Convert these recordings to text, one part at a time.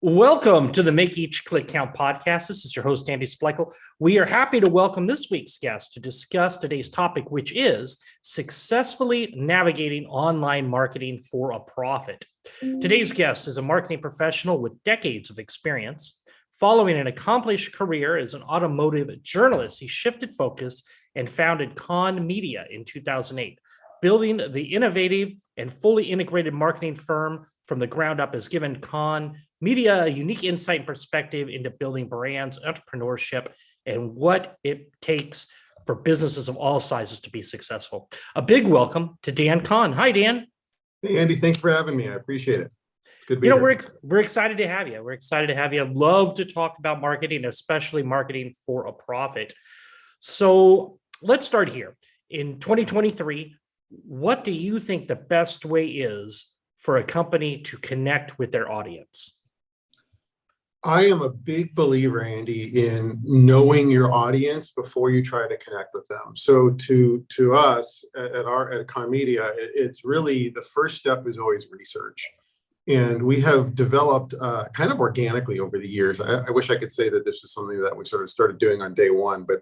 Welcome to the Make Each Click Count podcast. This is your host, Andy Splichal. We are happy to welcome this week's guest to discuss today's topic, which is successfully navigating online marketing for a profit. Today's guest is a marketing professional with decades of experience. Following an accomplished career as an automotive journalist, he shifted focus and founded Con Media in 2008. Building the innovative and fully integrated marketing firm from the ground up has given Con Media a unique insight and perspective into building brands, entrepreneurship, and what it takes for businesses of all sizes to be successful. A big welcome to Dan Con. Hi, Dan. Hey, Andy, thanks for having me. I appreciate it. It's good to be here. We're excited to have you. We're excited to have you. I'd love to talk about marketing, especially marketing for a profit. So let's start here. In 2023, what do you think the best way is for a company to connect with their audience? I am a big believer, Andy, in knowing your audience before you try to connect with them. So to us at Con Media, it's really the first step is always research. And we have developed kind of organically over the years. I wish I could say that this is something that we sort of started doing on day one, but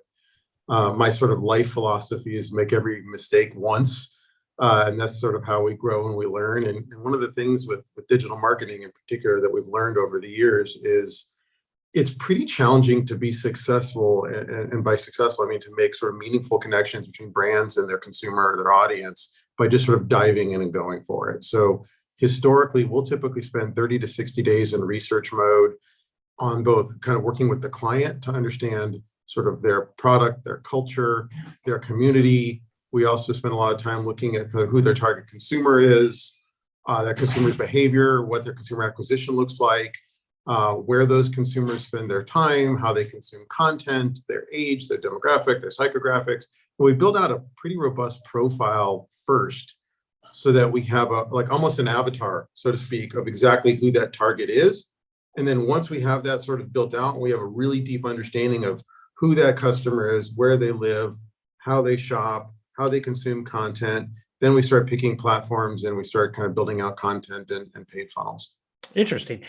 my sort of life philosophy is make every mistake once. And that's sort of how we grow and we learn. And one of the things with digital marketing in particular that we've learned over the years is it's pretty challenging to be successful. And by successful, I mean to make sort of meaningful connections between brands and their consumer or their audience by just sort of diving in and going for it. So historically, we'll typically spend 30 to 60 days in research mode on both kind of working with the client to understand sort of their product, their culture, their community. We also spend a lot of time looking at who their target consumer is, that consumer's behavior, what their consumer acquisition looks like, where those consumers spend their time, how they consume content, their age, their demographic, their psychographics. And we build out a pretty robust profile first so that we have like almost an avatar, so to speak, of exactly who that target is. And then once we have that sort of built out, and we have a really deep understanding of who that customer is, where they live, how they shop, how they consume content, then we start picking platforms and we start kind of building out content and paid funnels. Interesting.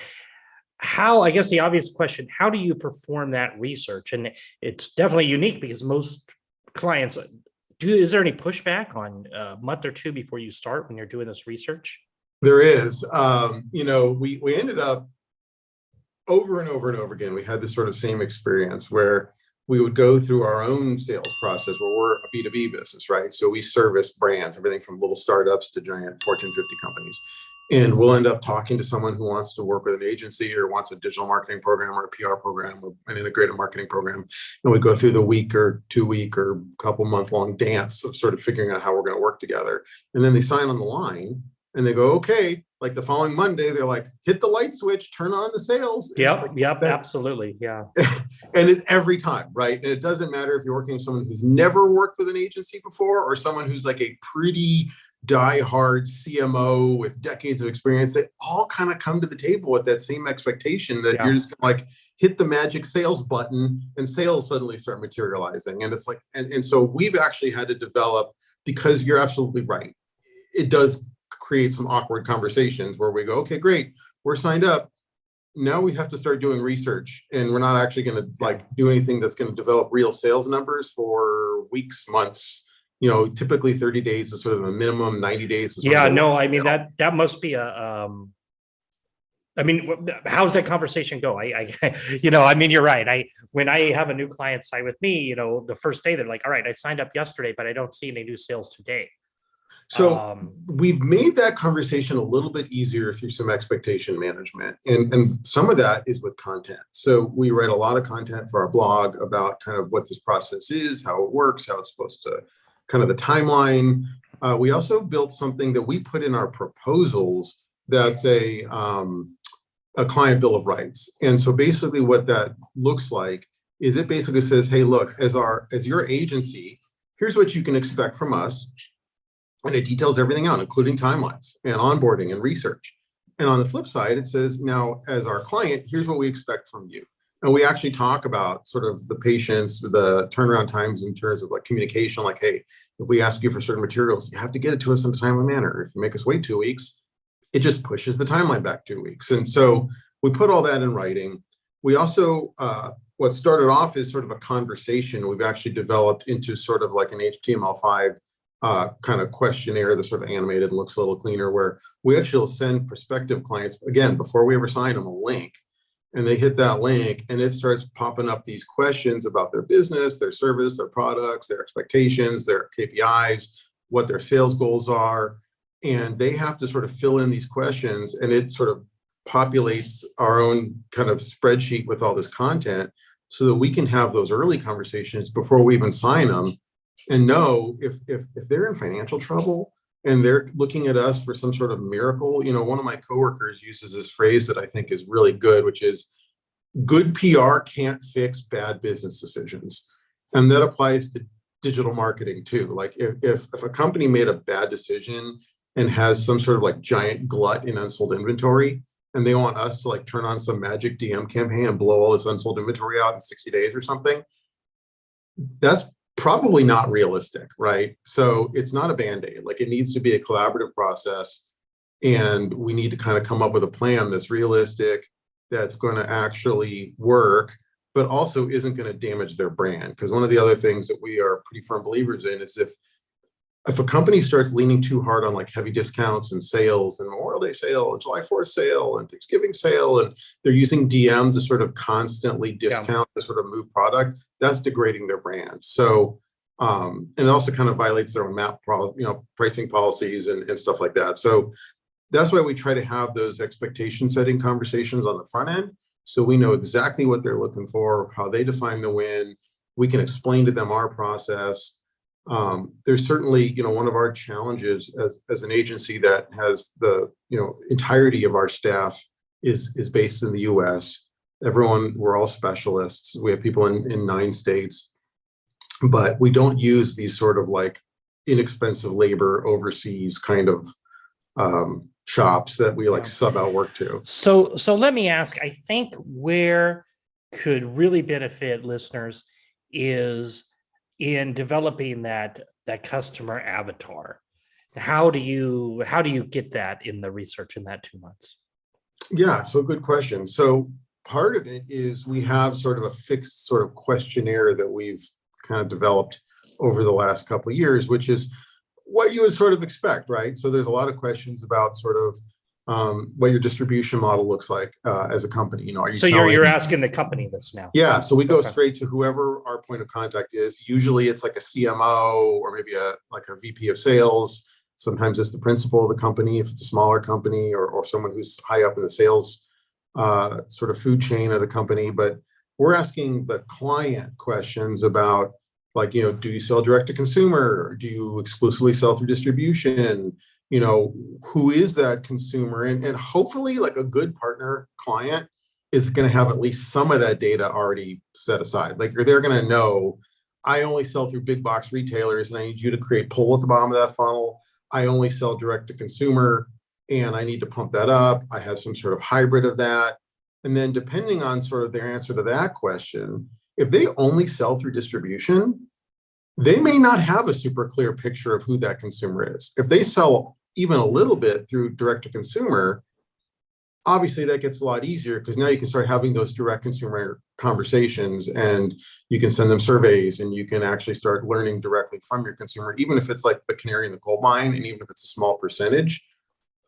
I guess the obvious question, how do you perform that research? And it's definitely unique because most clients is there any pushback on a month or two before you start when you're doing this research? There is. We ended up over and over and over again, we had this sort of same experience where we would go through our own sales process where we're a B2B business, right? So we service brands, everything from little startups to giant Fortune 50 companies. And we'll end up talking to someone who wants to work with an agency or wants a digital marketing program or a PR program or an integrated marketing program. And we go through the week or 2 week or couple month long dance of sort of figuring out how we're going to work together. And then they sign on the line and they go, okay, like the following Monday, they're like, hit the light switch, turn on the sales. Yep, absolutely. Yeah. And it's every time, right? And it doesn't matter if you're working with someone who's never worked with an agency before or someone who's like a pretty diehard CMO with decades of experience. They all kind of come to the table with that same expectation that you're just gonna like hit the magic sales button and sales suddenly start materializing. And it's like, and so we've actually had to develop, because you're absolutely right, it does create some awkward conversations where we go, okay, great, we're signed up. Now we have to start doing research, and we're not actually going to like do anything that's going to develop real sales numbers for weeks, months. Typically 30 days is sort of a minimum, 90 days. Yeah, no, I mean, that must be how's that conversation go? You're right. When I have a new client sign with me, the first day they're like, all right, I signed up yesterday, but I don't see any new sales today. So we've made that conversation a little bit easier through some expectation management. And some of that is with content. So we write a lot of content for our blog about kind of what this process is, how it works, how it's supposed to, kind of the timeline. We also built something that we put in our proposals that's a client bill of rights. And so basically what that looks like is it basically says, hey, look, as your agency, here's what you can expect from us. And it details everything out, including timelines and onboarding and research. And on the flip side, it says, now, as our client, here's what we expect from you. And we actually talk about sort of the patience, the turnaround times in terms of like communication, like, hey, if we ask you for certain materials, you have to get it to us in a timely manner. If you make us wait 2 weeks, it just pushes the timeline back 2 weeks. And so we put all that in writing. We also, what started off as sort of a conversation, we've actually developed into sort of like an HTML5 kind of questionnaire that's sort of animated and looks a little cleaner, where we actually will send prospective clients, again, before we ever sign them, a link. And they hit that link and it starts popping up these questions about their business, their service, their products, their expectations, their KPIs, what their sales goals are. And they have to sort of fill in these questions, and it sort of populates our own kind of spreadsheet with all this content so that we can have those early conversations before we even sign them, and know if they're in financial trouble and they're looking at us for some sort of miracle. One of my coworkers uses this phrase that I think is really good, which is good PR can't fix bad business decisions. And that applies to digital marketing too. Like if a company made a bad decision and has some sort of like giant glut in unsold inventory, and they want us to like turn on some magic DM campaign and blow all this unsold inventory out in 60 days or something, that's probably not realistic, right? So it's not a Band-Aid. Like, it needs to be a collaborative process, and we need to kind of come up with a plan that's realistic, that's going to actually work, but also isn't going to damage their brand. Because one of the other things that we are pretty firm believers in is if a company starts leaning too hard on like heavy discounts and sales and Memorial Day sale and July 4th sale and Thanksgiving sale, and they're using DM to sort of constantly discount to sort of move product, that's degrading their brand. So, and it also kind of violates their own pricing policies and stuff like that. So that's why we try to have those expectation setting conversations on the front end, so we know exactly what they're looking for, how they define the win. We can explain to them our process. There's certainly, one of our challenges as an agency that has the, entirety of our staff is based in the US. We're all specialists. We have people in 9 states, but we don't use these sort of like inexpensive labor overseas kind of shops that we like sub out work to. So let me ask, I think where could really benefit listeners is in developing that customer avatar. How do you get that in the research in that 2 months? Yeah, so good question. So part of it is we have sort of a fixed sort of questionnaire that we've kind of developed over the last couple of years, which is what you would sort of expect, right? So there's a lot of questions about sort of what your distribution model looks like as a company. Are you so selling? You're asking the company this now? Yeah, so we go straight to whoever our point of contact is. Usually it's like a CMO or maybe a VP of sales. Sometimes it's the principal of the company if it's a smaller company, or someone who's high up in the sales sort of food chain of the company. But we're asking the client questions about, like, do you sell direct to consumer? Do you exclusively sell through distribution? Who is that consumer? And hopefully, like, a good partner client is going to have at least some of that data already set aside. Like, they're going to know, I only sell through big box retailers, and I need you to create pull at the bottom of that funnel. I only sell direct to consumer, and I need to pump that up. I have some sort of hybrid of that. And then depending on sort of their answer to that question, if they only sell through distribution, they may not have a super clear picture of who that consumer is. If they sell even a little bit through direct to consumer, obviously that gets a lot easier, because now you can start having those direct consumer conversations, and you can send them surveys, and you can actually start learning directly from your consumer, even if it's like the canary in the coal mine, and even if it's a small percentage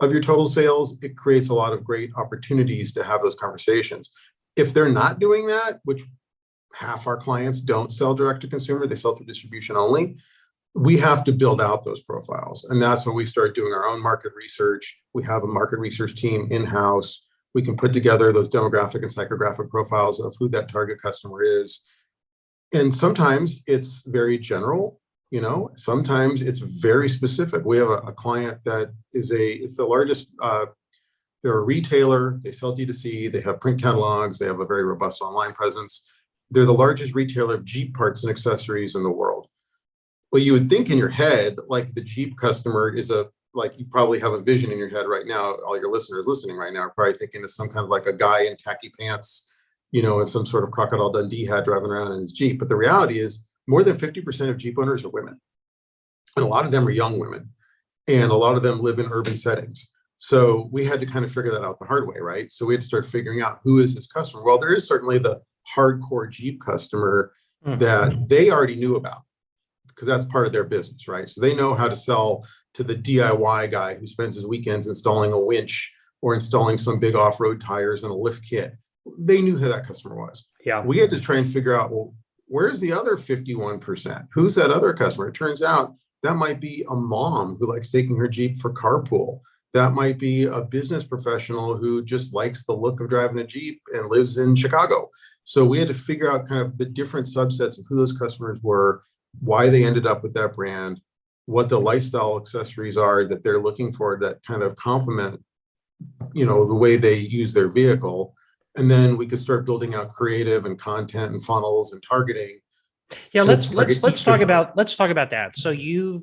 of your total sales. It creates a lot of great opportunities to have those conversations. If they're not doing that, which half our clients don't sell direct to consumer, they sell through distribution only, we have to build out those profiles. And that's when we start doing our own market research. We have a market research team in-house. We can put together those demographic and psychographic profiles of who that target customer is. And sometimes it's very general, sometimes it's very specific. We have a client that it's the largest, they're a retailer, they sell D2C, they have print catalogs, they have a very robust online presence. They're the largest retailer of Jeep parts and accessories in the world. Well, you would think in your head, like, the Jeep customer is you probably have a vision in your head right now. All your listeners listening right now are probably thinking it's some kind of like a guy in khaki pants, and some sort of Crocodile Dundee hat driving around in his Jeep. But the reality is more than 50% of Jeep owners are women. And a lot of them are young women. And a lot of them live in urban settings. So we had to kind of figure that out the hard way, right? So we had to start figuring out who is this customer. Well, there is certainly the hardcore Jeep customer that they already knew about because that's part of their business, right? So they know how to sell to the DIY guy who spends his weekends installing a winch or installing some big off-road tires and a lift kit. They knew who that customer was. Yeah. We had to try and figure out, well, where's the other 51%? Who's that other customer? It turns out that might be a mom who likes taking her Jeep for carpool. That might be a business professional who just likes the look of driving a Jeep and lives in Chicago. So we had to figure out kind of the different subsets of who those customers were, why they ended up with that brand, what the lifestyle accessories are that they're looking for that kind of complement, the way they use their vehicle. And then we could start building out creative and content and funnels and targeting. Yeah, let's talk about that. So you've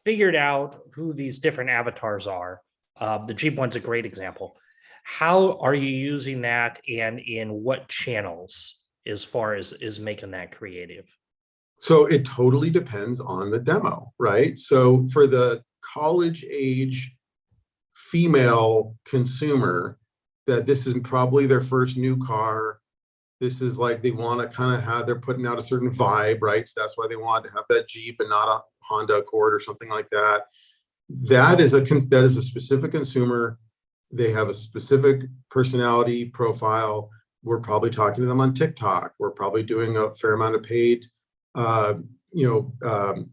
figured out who these different avatars are. The Jeep one's a great example. How are you using that, and in what channels as far as is making that creative? So it totally depends on the demo, right? So for the college age female consumer, that this is probably their first new car. This is like they want to kind of have, they're putting out a certain vibe, right? So that's why they want to have that Jeep and not a Honda Accord or something like that. That is a specific consumer. They have a specific personality profile. We're probably talking to them on TikTok. We're probably doing a fair amount of paid,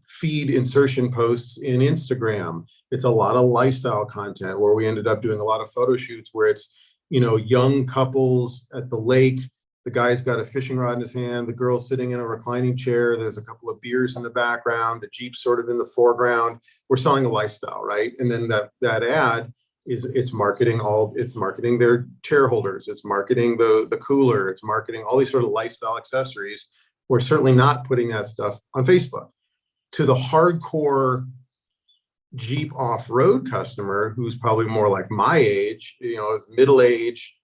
feed insertion posts in Instagram. It's a lot of lifestyle content where we ended up doing a lot of photo shoots where it's, young couples at the lake. The guy's got a fishing rod in his hand. The girl's sitting in a reclining chair. There's a couple of beers in the background. The Jeep's sort of in the foreground. We're selling a lifestyle, right? And then that ad it's marketing their chair holders. It's marketing the cooler. It's marketing all these sort of lifestyle accessories. We're certainly not putting that stuff on Facebook. To the hardcore Jeep off-road customer, who's probably more like my age, is middle age,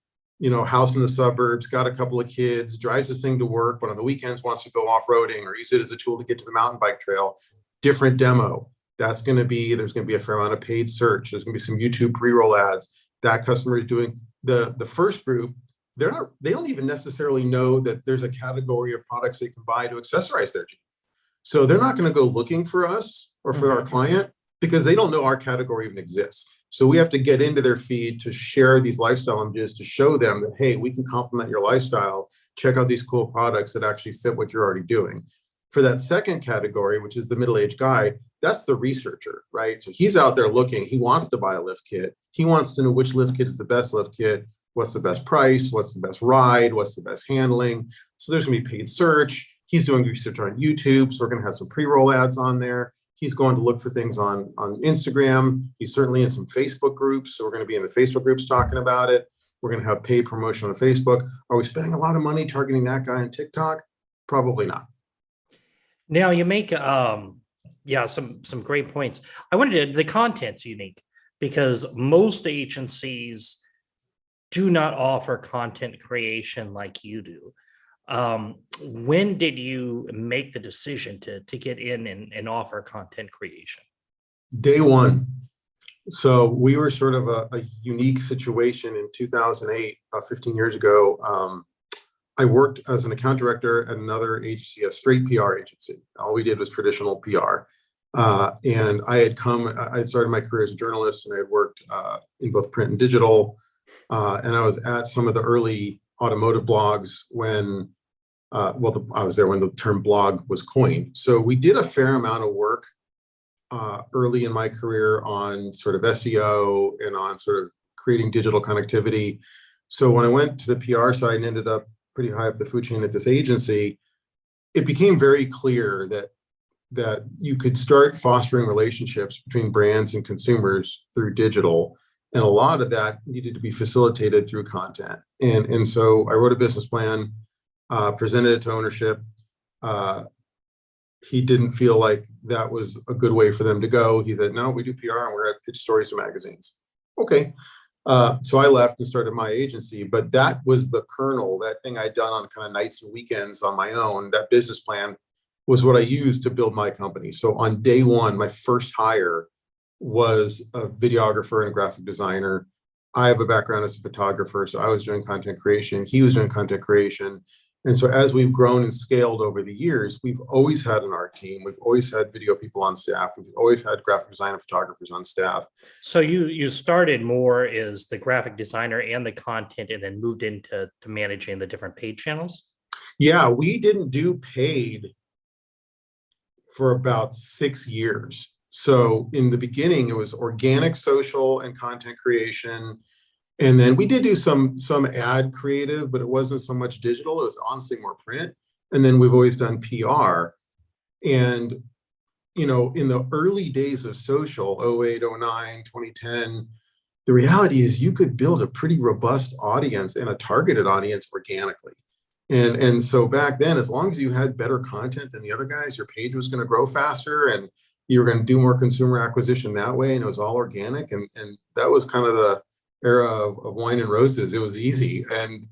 house in the suburbs, got a couple of kids, drives this thing to work, but on the weekends wants to go off-roading or use it as a tool to get to the mountain bike trail. Different demo. There's going to be a fair amount of paid search. There's going to be some YouTube pre-roll ads. That customer is doing the first group. They don't even necessarily know that there's a category of products they can buy to accessorize their Jeep. So they're not going to go looking for us or for our client because they don't know our category even exists. So we have to get into their feed to share these lifestyle images to show them that, hey, we can complement your lifestyle. Check out these cool products that actually fit what you're already doing. For that second category, which is the middle-aged guy, that's the researcher, right? So he's out there looking. He wants to buy a lift kit. He wants to know which lift kit is the best lift kit. What's the best price? What's the best ride? What's the best handling? So there's going to be paid search. He's doing research on YouTube. So we're going to have some pre-roll ads on there. He's going to look for things on Instagram. He's certainly in some Facebook groups. So we're going to be in the Facebook groups talking about it. We're going to have paid promotion on Facebook. Are we spending a lot of money targeting that guy on TikTok? Probably not. Now you make some great points. The content's unique because most agencies do not offer content creation like you do. When did you make the decision to get in and offer content creation? Day one. So we were sort of a unique situation in 2008, 15 years ago. I worked as an account director at another agency, a straight PR agency. All we did was traditional PR. And I had started my career as a journalist, and I had worked in both print and digital. And I was at some of the early automotive blogs when, I was there when the term blog was coined. So we did a fair amount of work early in my career on sort of SEO and on sort of creating digital connectivity. So when I went to the PR side and ended up pretty high up the food chain at this agency, it became very clear that you could start fostering relationships between brands and consumers through digital. And a lot of that needed to be facilitated through content. And so I wrote a business plan, presented it to ownership. He didn't feel like that was a good way for them to go. He said, no, we do PR and we're going to pitch stories to magazines. Okay. So I left and started my agency, but that was the kernel, that thing I'd done on kind of nights and weekends on my own. That business plan was what I used to build my company. So on day one, my first hire, was a videographer and a graphic designer. I have a background as a photographer, so I was doing content creation. He was doing content creation. And so as we've grown and scaled over the years, we've always had an art team. We've always had video people on staff. We've always had graphic design and photographers on staff. So you started more as the graphic designer and the content, and then moved into managing the different paid channels? Yeah, we didn't do paid for about 6 years. So in the beginning, it was organic social and content creation. And then we did do some ad creative, but it wasn't so much digital. It was honestly more print. And then we've always done PR. And, in the early days of social, 08, 09, 2010, the reality is you could build a pretty robust audience and a targeted audience organically. And so back then, as long as you had better content than the other guys, your page was going to grow faster and you were going to do more consumer acquisition that way. And it was all organic. And that was kind of the era of wine and roses. It was easy. And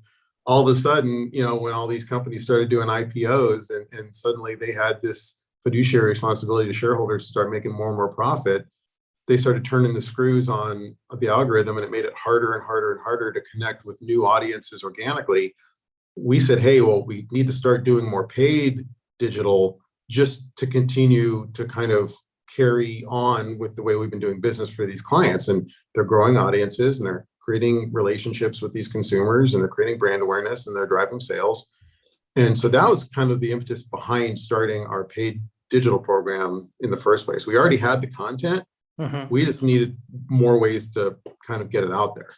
all of a sudden, when all these companies started doing IPOs and suddenly they had this fiduciary responsibility to shareholders to start making more and more profit, they started turning the screws on the algorithm, and it made it harder and harder and harder to connect with new audiences organically. We said, hey, well, we need to start doing more paid digital just to continue to kind of carry on with the way we've been doing business for these clients. And they're growing audiences and they're creating relationships with these consumers and they're creating brand awareness and they're driving sales. And so that was kind of the impetus behind starting our paid digital program in the first place. We already had the content. We just needed more ways to kind of get it out there.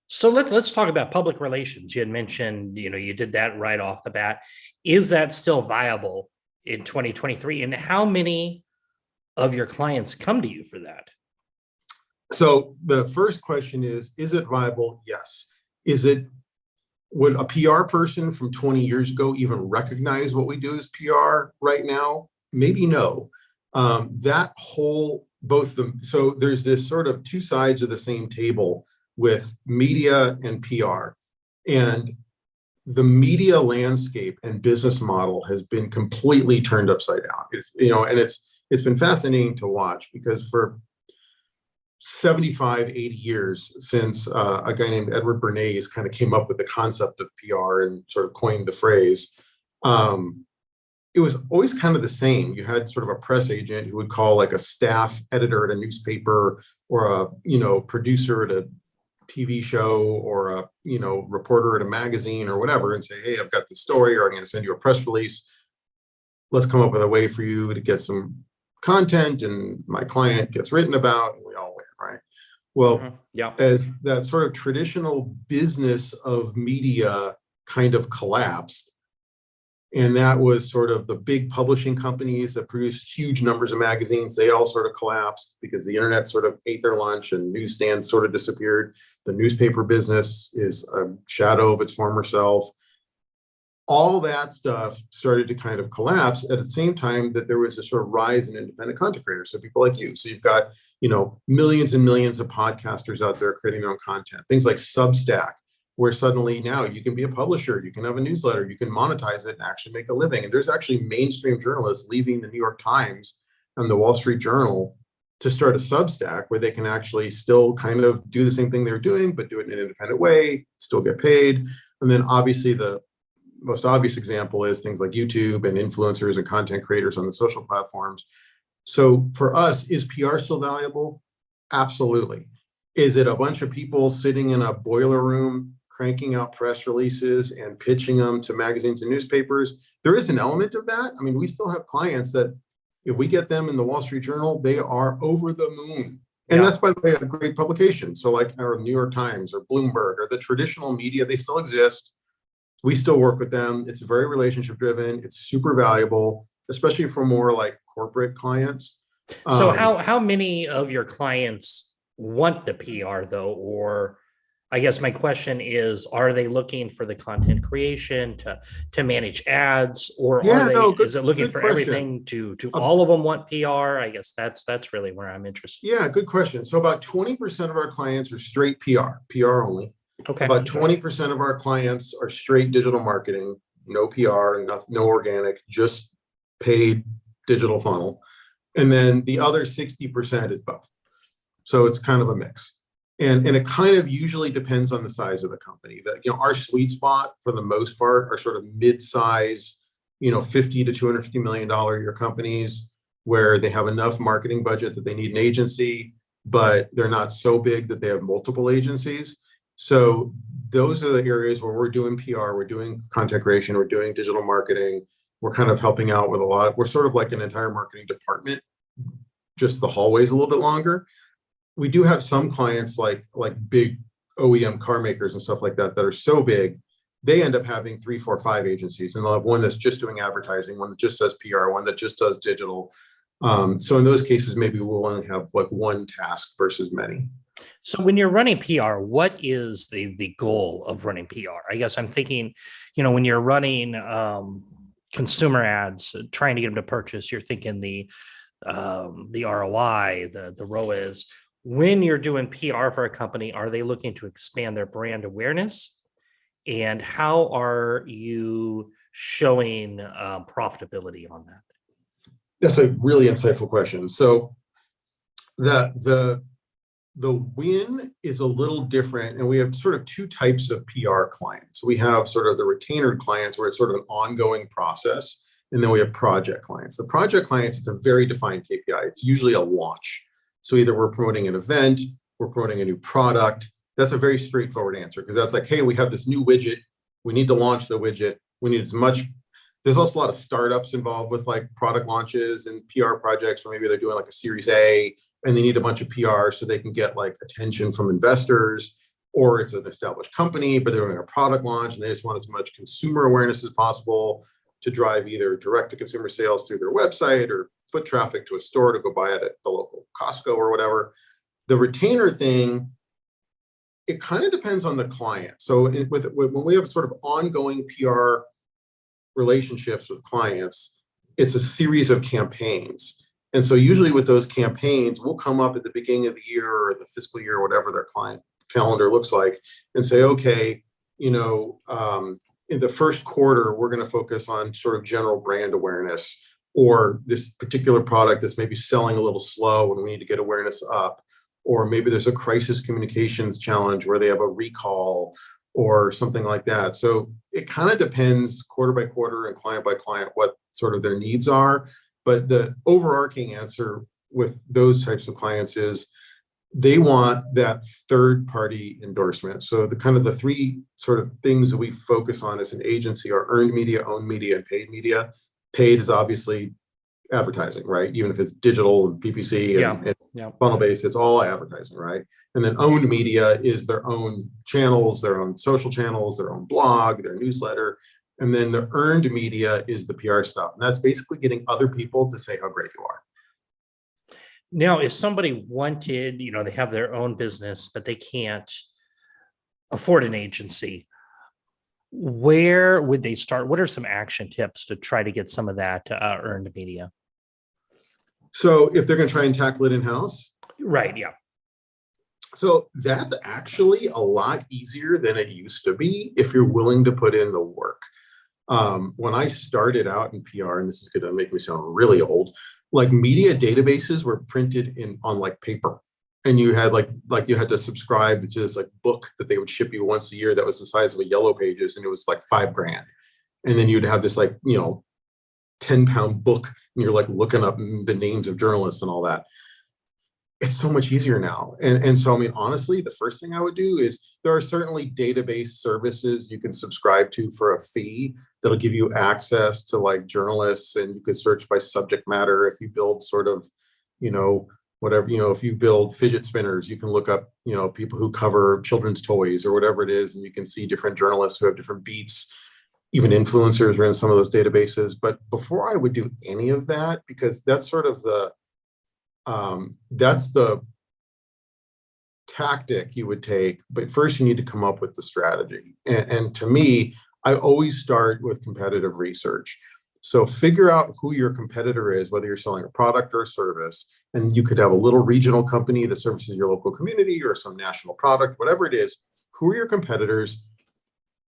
So let's talk about public relations. You had mentioned, you did that right off the bat. Is that still viable in 2023? And how many of your clients come to you for that? So the first question is it viable? Yes. Would a PR person from 20 years ago even recognize what we do as PR right now? Maybe no. So there's this sort of two sides of the same table with media and PR. And the media landscape and business model has been completely turned upside down. It's been fascinating to watch because for 75, 80 years since a guy named Edward Bernays kind of came up with the concept of PR and sort of coined the phrase, it was always kind of the same. You had sort of a press agent who would call like a staff editor at a newspaper or a producer at a TV show or a reporter at a magazine or whatever and say, hey, I've got this story, or I'm going to send you a press release. Let's come up with a way for you to get some content, and my client gets written about, and we all win, right? Well, as that sort of traditional business of media kind of collapsed, and that was sort of the big publishing companies that produced huge numbers of magazines. They all sort of collapsed because the internet sort of ate their lunch and newsstands sort of disappeared. The newspaper business is a shadow of its former self. All that stuff started to kind of collapse at the same time that there was a sort of rise in independent content creators. So people like you. So you've got, millions and millions of podcasters out there creating their own content. Things like Substack, where suddenly now you can be a publisher, you can have a newsletter, you can monetize it and actually make a living. And there's actually mainstream journalists leaving the New York Times and the Wall Street Journal to start a Substack where they can actually still kind of do the same thing they're doing, but do it in an independent way, still get paid. And then obviously the most obvious example is things like YouTube and influencers and content creators on the social platforms. So for us, is PR still valuable? Absolutely. Is it a bunch of people sitting in a boiler room cranking out press releases and pitching them to magazines and newspapers? There is an element of that. I mean, we still have clients that if we get them in the Wall Street Journal, they are over the moon. And that's, by the way, a great publication. So like our New York Times or Bloomberg or the traditional media, they still exist. We still work with them. It's very relationship driven. It's super valuable, especially for more like corporate clients. So how many of your clients want the PR though? Or I guess my question is, are they looking for the content creation to manage ads, or is it looking for everything to all of them want PR? I guess that's really where I'm interested. Yeah, good question. So about 20% of our clients are straight PR only. Okay. About 20% of our clients are straight digital marketing, no PR, no organic, just paid digital funnel. And then the other 60% is both. So it's kind of a mix. And it kind of usually depends on the size of the company. That, our sweet spot for the most part are sort of mid-size, 50 to $250 million a year companies where they have enough marketing budget that they need an agency, but they're not so big that they have multiple agencies. So those are the areas where we're doing PR, we're doing content creation, we're doing digital marketing. We're kind of helping out with we're sort of like an entire marketing department, just the hallway's a little bit longer. We do have some clients like big OEM car makers and stuff like that are so big, they end up having 3, 4, 5 agencies, and they'll have one that's just doing advertising, one that just does PR, one that just does digital. So in those cases, maybe we'll only have like one task versus many. So when you're running PR, what is the goal of running PR? I guess I'm thinking, when you're running consumer ads, trying to get them to purchase, you're thinking the ROI, the ROAS. When you're doing PR for a company, are they looking to expand their brand awareness? And how are you showing profitability on that? That's a really insightful question. So the win is a little different, and we have sort of 2 types of PR clients. We have sort of the retainer clients where it's sort of an ongoing process, and then we have project clients. The project clients, it's a very defined KPI. It's usually a launch. So either we're promoting an event, we're promoting a new product. That's a very straightforward answer, because that's like, hey, we have this new widget. We need to launch the widget. We need as much. There's also a lot of startups involved with like product launches and PR projects, where maybe they're doing like a Series A and they need a bunch of PR so they can get like attention from investors, or it's an established company, but they're doing a product launch and they just want as much consumer awareness as possible to drive either direct to consumer sales through their website or foot traffic to a store to go buy it at the local Costco or whatever. The retainer thing, it kind of depends on the client. So when we have sort of ongoing PR relationships with clients, it's a series of campaigns. And so usually with those campaigns, we'll come up at the beginning of the year or the fiscal year, whatever their client calendar looks like, and say, okay, in the first quarter, we're going to focus on sort of general brand awareness, or this particular product that's maybe selling a little slow and we need to get awareness up, or maybe there's a crisis communications challenge where they have a recall or something like that. So it kind of depends quarter by quarter and client by client what sort of their needs are. But the overarching answer with those types of clients is they want that third-party endorsement. So the kind of the 3 sort of things that we focus on as an agency are earned media, owned media, and paid media. Paid is obviously advertising, right? Even if it's digital and PPC and funnel-based, it's all advertising, right? And then owned media is their own channels, their own social channels, their own blog, their newsletter. And then the earned media is the PR stuff. And that's basically getting other people to say how great you are. Now, if somebody wanted, they have their own business, but they can't afford an agency, where would they start? What are some action tips to try to get some of that earned media? So if they're going to try and tackle it in-house? Right, yeah. So that's actually a lot easier than it used to be if you're willing to put in the work. When I started out in PR, and this is going to make me sound really old, like media databases were printed on like paper, and you had like you had to subscribe to this like book that they would ship you once a year that was the size of a Yellow Pages, and it was like $5,000. And then you'd have this like 10-pound book, and you're like looking up the names of journalists and all that. It's so much easier now. And so, I mean, honestly, the first thing I would do is there are certainly database services you can subscribe to for a fee that'll give you access to like journalists, and you could search by subject matter. If you build sort of, whatever, if you build fidget spinners, you can look up, people who cover children's toys or whatever it is, and you can see different journalists who have different beats. Even influencers are in some of those databases. But before I would do any of that, because that's sort of that's the tactic you would take, but first you need to come up with the strategy. And to me, I always start with competitive research. So figure out who your competitor is, whether you're selling a product or a service, and you could have a little regional company that services your local community or some national product, whatever it is. Who are your competitors?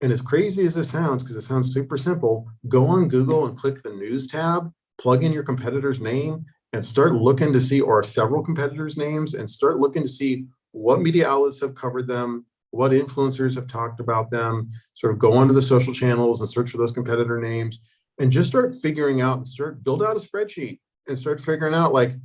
And as crazy as this sounds, because it sounds super simple, go on Google and click the news tab, plug in your competitor's name, and start looking to see, or several competitors' names, and start looking to see what media outlets have covered them, what influencers have talked about them, sort of go onto the social channels and search for those competitor names, and just start figuring out and build out a spreadsheet and start figuring out, like,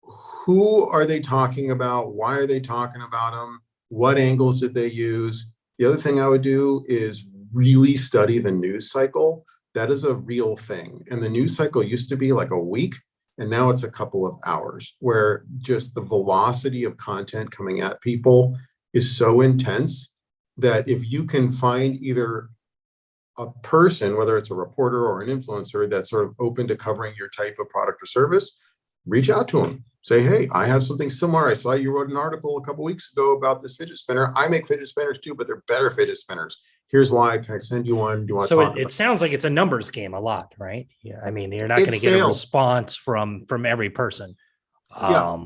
who are they talking about? Why are they talking about them? What angles did they use? The other thing I would do is really study the news cycle. That is a real thing. And the news cycle used to be like a week, and now it's a couple of hours, where just the velocity of content coming at people is so intense that if you can find either a person, whether it's a reporter or an influencer, that's sort of open to covering your type of product or service, reach out to them. Say, hey, I have something similar. I saw you wrote an article a couple of weeks ago about this fidget spinner. I make fidget spinners too, but they're better fidget spinners. Here's why. Can I send you one? Do you want to So talk it sounds like it's a numbers game a lot, right? Yeah, I mean, you're not It's going to get a sales. response from every person. Yeah,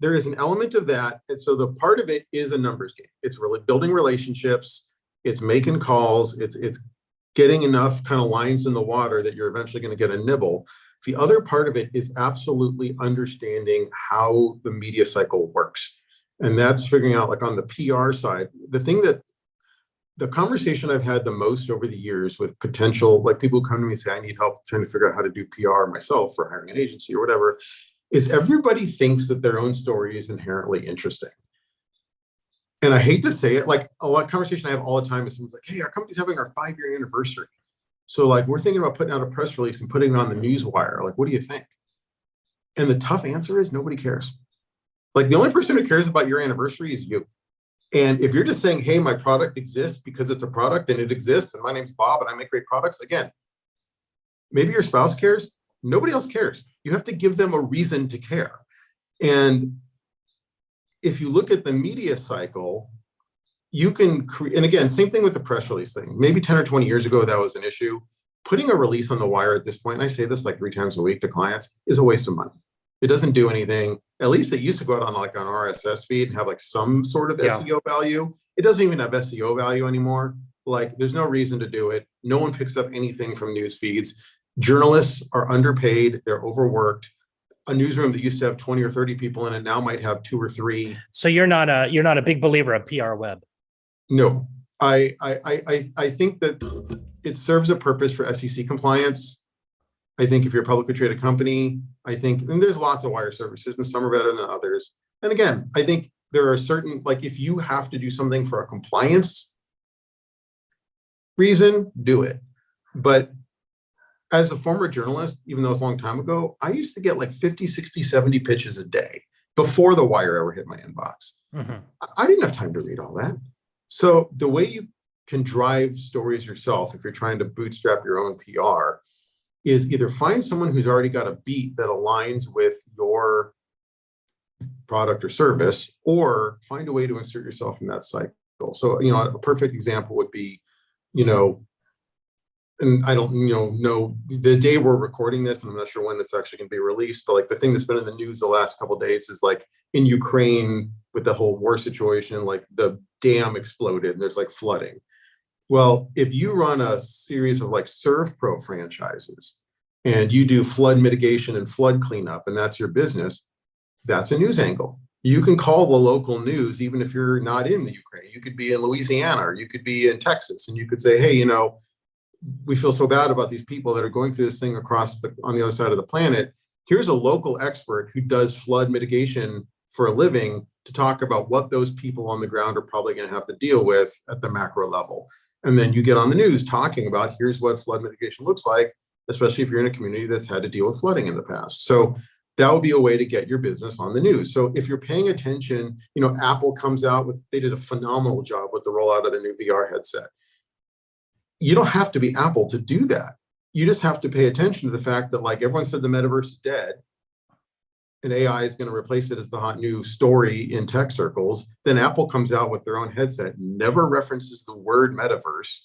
there is an element of that. And so the part of it is a numbers game. It's really building relationships. It's making calls. It's getting enough kind of lines in the water that you're eventually going to get a nibble. The other part of it is absolutely understanding how the media cycle works. And that's figuring out, like, on the PR side, the conversation I've had the most over the years with potential, like, people who come to me and say, I need help trying to figure out how to do PR myself for hiring an agency or whatever, is everybody thinks that their own story is inherently interesting. And I hate to say it, like, a lot of conversation I have all the time is someone's like, hey, our company's having our 5-year anniversary. So, like, we're thinking about putting out a press release and putting it on the newswire. Like, what do you think? And the tough answer is nobody cares. Like, the only person who cares about your anniversary is you. And if you're just saying, hey, my product exists because it's a product and it exists, and my name's Bob and I make great products, again, maybe your spouse cares. Nobody else cares. You have to give them a reason to care. And if you look at the media cycle, you can create, and again, same thing with the press release thing. Maybe 10 or 20 years ago, that was an issue. Putting a release on the wire at this point, and I say this like 3 times a week to clients, is a waste of money. It doesn't do anything. At least it used to go out on like an RSS feed and have like some sort of SEO value. It doesn't even have SEO value anymore. Like, there's no reason to do it. No one picks up anything from news feeds. Journalists are underpaid. They're overworked. A newsroom that used to have 20 or 30 people in it now might have 2 or 3. So you're not a big believer of PR web. No, I think that it serves a purpose for SEC compliance. I think if you're a publicly traded company, and there's lots of wire services and some are better than others. And again, I think there are certain, like, if you have to do something for a compliance reason, do it. But as a former journalist, even though it's a long time ago, I used to get like 50, 60, 70 pitches a day before the wire ever hit my inbox. Mm-hmm. I didn't have time to read all that. So the way you can drive stories yourself, if you're trying to bootstrap your own PR, is either find someone who's already got a beat that aligns with your product or service, or find a way to insert yourself in that cycle. So, a perfect example would be, and I don't know the day we're recording this, and I'm not sure when it's actually going to be released, but like the thing that's been in the news the last couple of days is like in Ukraine with the whole war situation, like the dam exploded and there's like flooding. Well, if you run a series of like ServPro franchises and you do flood mitigation and flood cleanup, and that's your business, that's a news angle. You can call the local news, even if you're not in the Ukraine. You could be in Louisiana, or you could be in Texas, and you could say, hey, we feel so bad about these people that are going through this thing on the other side of the planet. Here's a local expert who does flood mitigation for a living to talk about what those people on the ground are probably going to have to deal with at the macro level. And then you get on the news talking about, here's what flood mitigation looks like, especially if you're in a community that's had to deal with flooding in the past. So that would be a way to get your business on the news. So if you're paying attention, Apple comes out they did a phenomenal job with the rollout of their new VR headset. You don't have to be Apple to do that. You just have to pay attention to the fact that, like, everyone said the metaverse is dead and AI is going to replace it as the hot new story in tech circles. Then Apple comes out with their own headset, never references the word metaverse.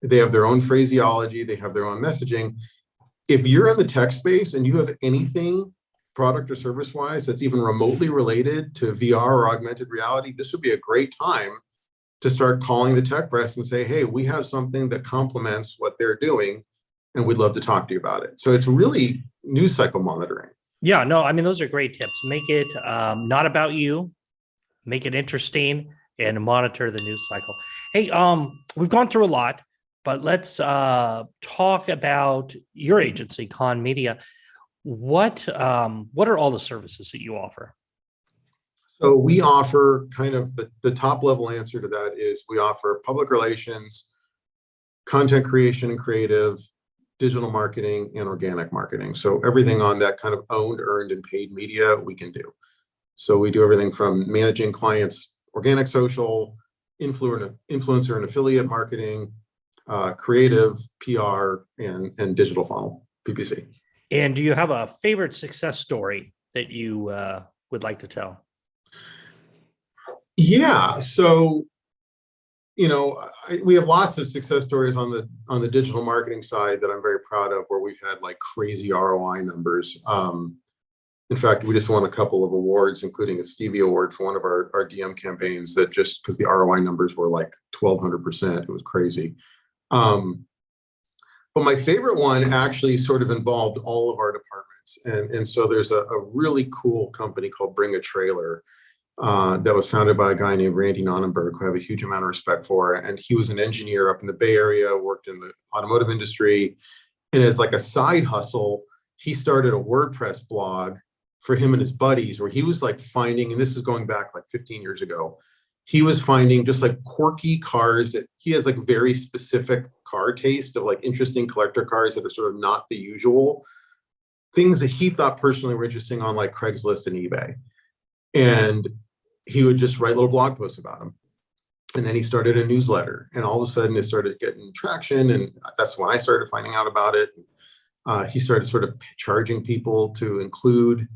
They have their own phraseology. They have their own messaging. If you're in the tech space and you have anything product or service wise that's even remotely related to VR or augmented reality, this would be a great time to start calling the tech press and say, hey, we have something that complements what they're doing, and we'd love to talk to you about it. So it's really news cycle monitoring. Yeah, no, I mean, those are great tips. Make it not about you, make it interesting, and monitor the news cycle. Hey, we've gone through a lot, but let's talk about your agency, Con Media. What are all the services that you offer? So we offer kind of the top level answer to that is we offer public relations, content creation and creative, digital marketing, and organic marketing. So everything on that kind of owned, earned, and paid media we can do. So we do everything from managing clients' organic social, influencer and affiliate marketing, creative, PR, and digital funnel, PPC. And do you have a favorite success story that you would like to tell? Yeah. So we have lots of success stories on the digital marketing side that I'm very proud of, where we've had like crazy ROI numbers. In fact, we just won a couple of awards, including a Stevie Award for one of our DM campaigns, that just because the ROI numbers were like 1,200%, it was crazy. But my favorite one actually sort of involved all of our departments, and so there's a really cool company called Bring a Trailer that was founded by a guy named Randy Nonnenberg, who I have a huge amount of respect for. And he was an engineer up in the Bay Area, worked in the automotive industry. And as like a side hustle, he started a WordPress blog for him and his buddies, where he was like finding, and this is going back like 15 years ago, he was finding just like quirky cars that he has like very specific car taste of, like interesting collector cars that are sort of not the usual things that he thought personally were interesting on like Craigslist and eBay. And he would just write little blog posts about them. And then he started a newsletter, and all of a sudden it started getting traction. And that's when I started finding out about it. He started sort of charging people to include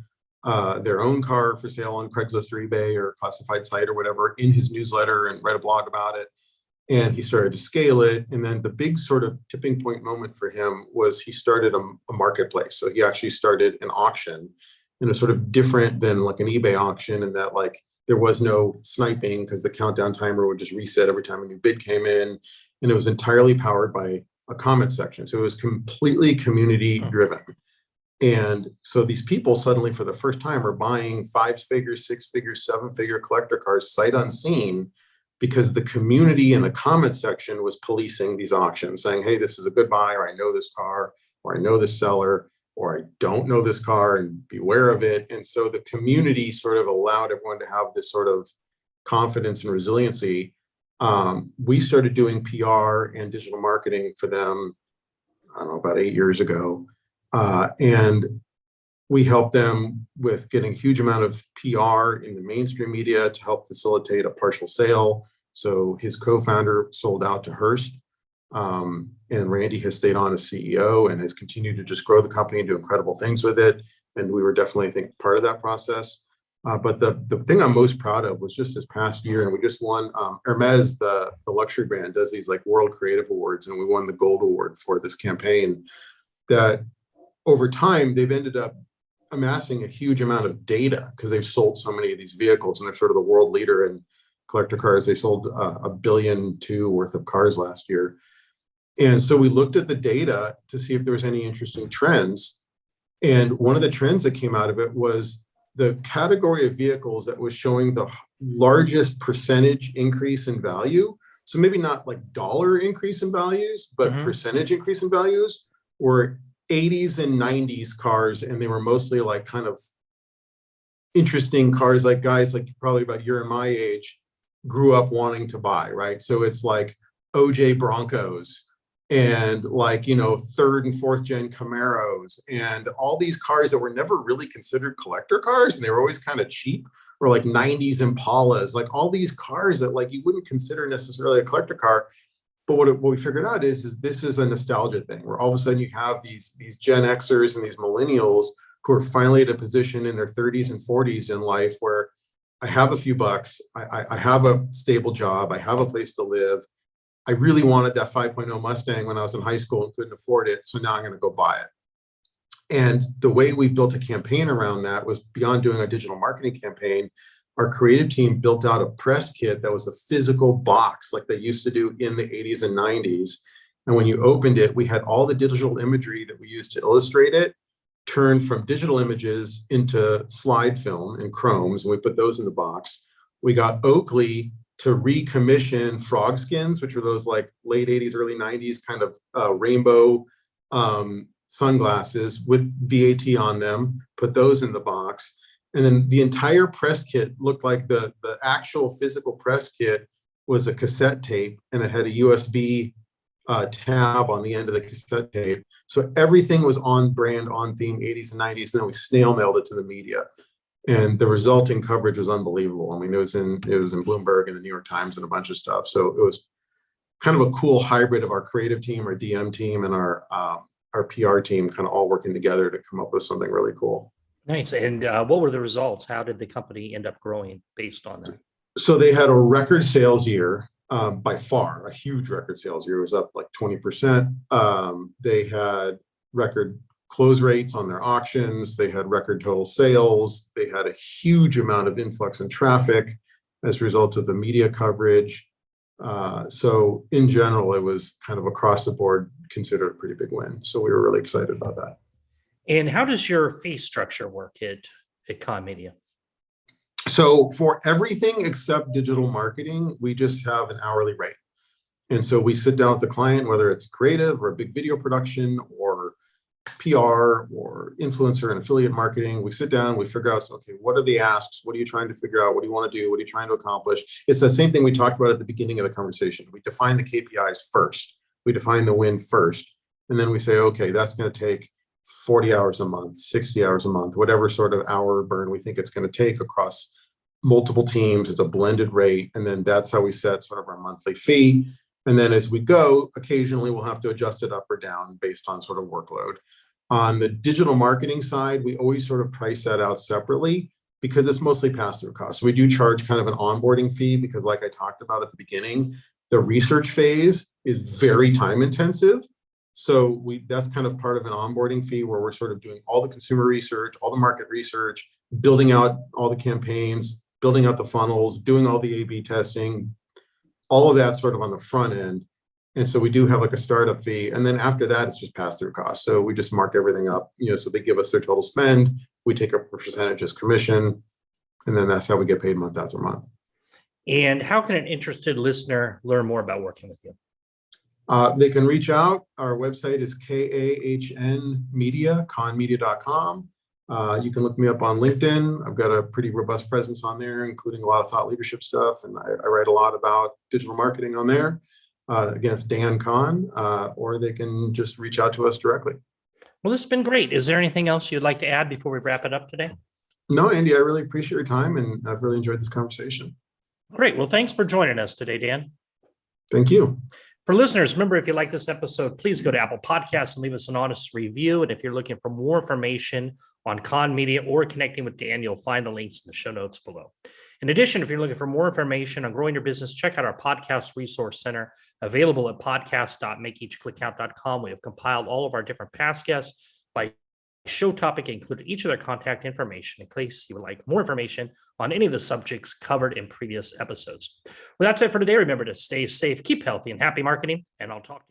their own car for sale on Craigslist or eBay or classified site or whatever in his newsletter and write a blog about it. And he started to scale it. And then the big sort of tipping point moment for him was he started a marketplace. So he actually started an auction, and it's sort of different than like an eBay auction in that like there was no sniping because the countdown timer would just reset every time a new bid came in. And it was entirely powered by a comment section. So it was completely community driven. And so these people suddenly, for the first time, are buying 5-figure, 6-figure, 7-figure collector cars sight unseen, because the community in the comment section was policing these auctions, saying, hey, this is a good buy, or I know this car, or I know this seller, or I don't know this car, and beware of it. And so the community sort of allowed everyone to have this sort of confidence and resiliency. We started doing PR and digital marketing for them, I don't know, about 8 years ago. And we helped them with getting a huge amount of PR in the mainstream media to help facilitate a partial sale. So his co-founder sold out to Hearst. And Randy has stayed on as CEO and has continued to just grow the company and do incredible things with it. And we were definitely, I think, part of that process. But the thing I'm most proud of was just this past year, and we just won Hermes, the luxury brand, does these like World Creative Awards, and we won the Gold Award for this campaign. That over time, they've ended up amassing a huge amount of data because they've sold so many of these vehicles, and they're sort of the world leader in collector cars. They sold $1.2 billion worth of cars last year. And so we looked at the data to see if there was any interesting trends. And one of the trends that came out of it was the category of vehicles that was showing the largest percentage increase in value. So maybe not like dollar increase in values, but percentage increase in values were 80s and 90s cars. And they were mostly like kind of interesting cars, like guys like probably about your and my age grew up wanting to buy, right? So it's like OJ Broncos and like, third and fourth gen Camaros and all these cars that were never really considered collector cars. And they were always kind of cheap, or like 90s Impalas, like all these cars that like you wouldn't consider necessarily a collector car. But what we figured out is this is a nostalgia thing, where all of a sudden you have these Gen Xers and these millennials who are finally at a position in their 30s and 40s in life where I have a few bucks, I have a stable job, I have a place to live. I really wanted that 5.0 Mustang when I was in high school and couldn't afford it, so now I'm going to go buy it. And the way we built a campaign around that was, beyond doing a digital marketing campaign, our creative team built out a press kit that was a physical box like they used to do in the 80s and 90s. And when you opened it, we had all the digital imagery that we used to illustrate it. turned from digital images into slide film and chromes, and we put those in the box. We got Oakley to recommission frog skins, which were those like late 80s, early 90s kind of rainbow sunglasses with VAT on them, put those in the box. And then the entire press kit looked like the actual physical press kit was a cassette tape, and it had a USB tab on the end of the cassette tape. So everything was on brand, on theme, 80s and 90s, and then we snail mailed it to the media. And the resulting coverage was unbelievable. I mean, it was in Bloomberg and the New York Times and a bunch of stuff. So it was kind of a cool hybrid of our creative team, our DM team, and our PR team kind of all working together to come up with something really cool. Nice. And what were the results? How did the company end up growing based on that? So they had a record sales year, by far, a huge record sales year. It was up like 20%. They had record close rates on their auctions. They had record total sales. They had a huge amount of influx in traffic as a result of the media coverage. So in general, it was kind of across the board considered a pretty big win. So we were really excited about that. And how does your fee structure work at Con Media? So for everything except digital marketing, we just have an hourly rate. And so we sit down with the client, whether it's creative or a big video production or PR or influencer and affiliate marketing. We sit down, we figure out, okay, what are the asks? What are you trying to figure out? What do you want to do? What are you trying to accomplish? It's the same thing we talked about at the beginning of the conversation. We define the KPIs first. We define the win first. And then we say, okay, that's going to take 40 hours a month, 60 hours a month, whatever sort of hour burn we think it's going to take across multiple teams. It's a blended rate. And then that's how we set sort of our monthly fee. And then as we go, occasionally we'll have to adjust it up or down based on sort of workload. On the digital marketing side, we always sort of price that out separately because it's mostly pass-through costs. We do charge kind of an onboarding fee because, like I talked about at the beginning, the research phase is very time intensive. So that's kind of part of an onboarding fee where we're sort of doing all the consumer research, all the market research, building out all the campaigns, building out the funnels, doing all the A/B testing, all of that sort of on the front end. And so we do have like a startup fee. And then after that, it's just pass-through costs. So we just mark everything up, so they give us their total spend. We take a percentage as commission. And then that's how we get paid month after month. And how can an interested listener learn more about working with you? They can reach out. Our website is KAHN conmedia.com. You can look me up on LinkedIn. I've got a pretty robust presence on there, including a lot of thought leadership stuff. And I write a lot about digital marketing on there. Again, it's Dan Kahn, or they can just reach out to us directly. Well, this has been great. Is there anything else you'd like to add before we wrap it up today? No, Andy, I really appreciate your time, and I've really enjoyed this conversation. Great. Well, thanks for joining us today, Dan. Thank you. For listeners, remember, if you like this episode, please go to Apple Podcasts and leave us an honest review. And if you're looking for more information on Con Media or connecting with Dan, you'll find the links in the show notes below. In addition, if you're looking for more information on growing your business, check out our podcast resource center available at podcast.makeeachclickcount.com. We have compiled all of our different past guests by show topic, included each of their contact information in case you would like more information on any of the subjects covered in previous episodes. Well, that's it for today. Remember to stay safe, keep healthy, and happy marketing, and I'll talk to you.